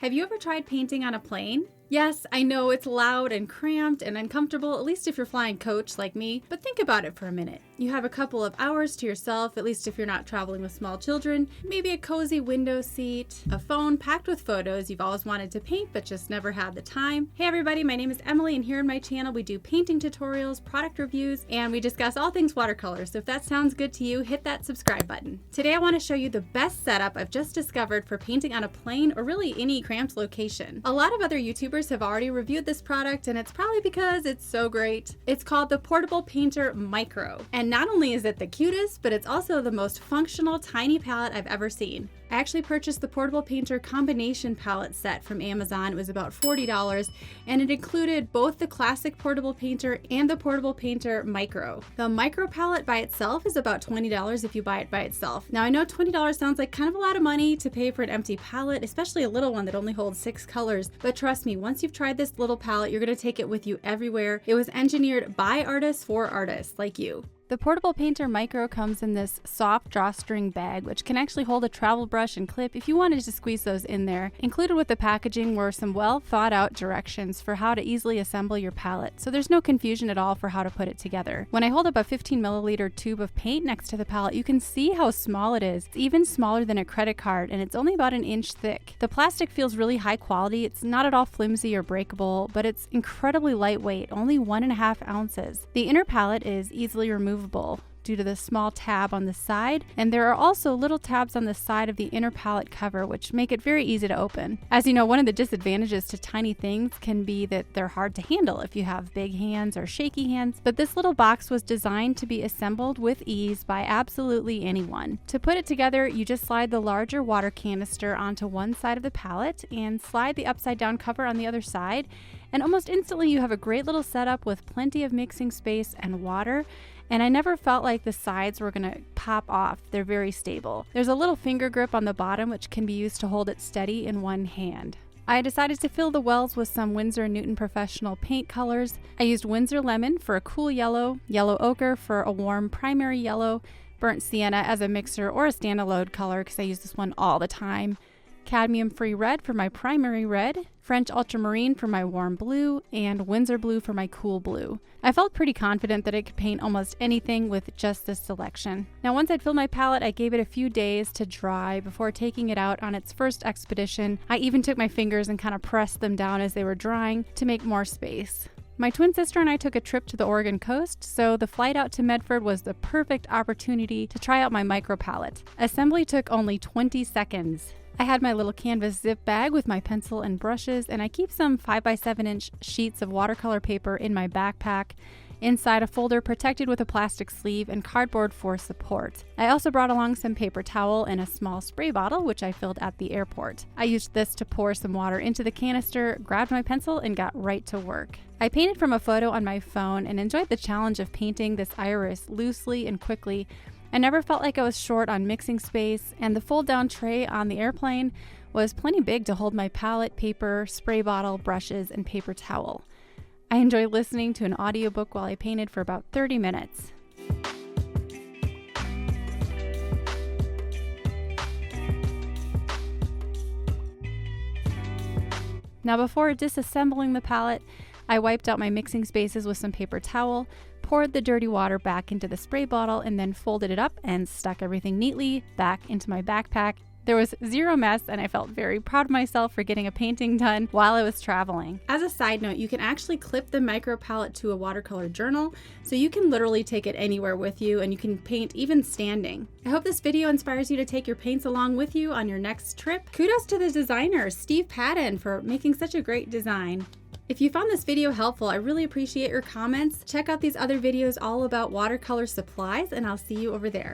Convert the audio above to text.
Have you ever tried painting on a plane? Yes, I know it's loud and cramped and uncomfortable, at least if you're flying coach like me, but think about it for a minute. You have a couple of hours to yourself, at least if you're not traveling with small children, maybe a cozy window seat, a phone packed with photos you've always wanted to paint but just never had the time. Hey everybody, my name is Emily and here on my channel we do painting tutorials, product reviews, and we discuss all things watercolor, so if that sounds good to you, hit that subscribe button. Today I want to show you the best setup I've just discovered for painting on a plane or really any cramped location. A lot of other YouTubers have already reviewed this product and it's probably because it's so great. It's called the Portable Painter Micro, and not only is it the cutest, but it's also the most functional tiny palette I've ever seen. I actually purchased the Portable Painter combination palette set from Amazon. It was about $40 and it included both the classic Portable Painter and the Portable Painter Micro. The Micro palette by itself is about $20 if you buy it by itself. Now I know $20 sounds like kind of a lot of money to pay for an empty palette, especially a little one that only holds 6 colors, but trust me, once you've tried this little palette, you're going to take it with you everywhere. It was engineered by artists for artists like you. The Portable Painter Micro comes in this soft drawstring bag, which can actually hold a travel brush and clip if you wanted to squeeze those in there. Included with the packaging were some well thought out directions for how to easily assemble your palette, so there's no confusion at all for how to put it together. When I hold up a 15 milliliter tube of paint next to the palette, you can see how small it is. It's even smaller than a credit card, and it's only about an inch thick. The plastic feels really high quality. It's not at all flimsy or breakable, but it's incredibly lightweight, only 1.5 ounces. The inner palette is easily removable due to the small tab on the side, and there are also little tabs on the side of the inner palette cover which make it very easy to open. As you know, one of the disadvantages to tiny things can be that they're hard to handle if you have big hands or shaky hands, but this little box was designed to be assembled with ease by absolutely anyone. To put it together, you just slide the larger water canister onto one side of the palette and slide the upside down cover on the other side, and almost instantly you have a great little setup with plenty of mixing space and water. And I never felt like the sides were going to pop off. They're very stable. There's a little finger grip on the bottom which can be used to hold it steady in one hand. I decided to fill the wells with some Winsor Newton Professional paint colors. I used Winsor Lemon for a cool yellow, yellow ochre for a warm primary yellow, burnt sienna as a mixer or a standalone color because I use this one all the time, Cadmium-Free Red for my primary red, French Ultramarine for my warm blue, and Winsor Blue for my cool blue. I felt pretty confident that I could paint almost anything with just this selection. Now once I'd filled my palette, I gave it a few days to dry before taking it out on its first expedition. I even took my fingers and kind of pressed them down as they were drying to make more space. My twin sister and I took a trip to the Oregon coast, so the flight out to Medford was the perfect opportunity to try out my micro palette. Assembly took only 20 seconds. I had my little canvas zip bag with my pencil and brushes, and I keep some 5x7 inch sheets of watercolor paper in my backpack, inside a folder protected with a plastic sleeve and cardboard for support. I also brought along some paper towel and a small spray bottle, which I filled at the airport. I used this to pour some water into the canister, grabbed my pencil, and got right to work. I painted from a photo on my phone and enjoyed the challenge of painting this iris loosely and quickly. I never felt like I was short on mixing space, and the fold-down tray on the airplane was plenty big to hold my palette, paper, spray bottle, brushes, and paper towel. I enjoyed listening to an audiobook while I painted for about 30 minutes. Now before disassembling the palette, I wiped out my mixing spaces with some paper towel, poured the dirty water back into the spray bottle, and then folded it up and stuck everything neatly back into my backpack. There was zero mess, and I felt very proud of myself for getting a painting done while I was traveling. As a side note, you can actually clip the micro palette to a watercolor journal, so you can literally take it anywhere with you and you can paint even standing. I hope this video inspires you to take your paints along with you on your next trip. Kudos to the designer, Steve Patton, for making such a great design. If you found this video helpful, I really appreciate your comments. Check out these other videos all about watercolor supplies, and I'll see you over there.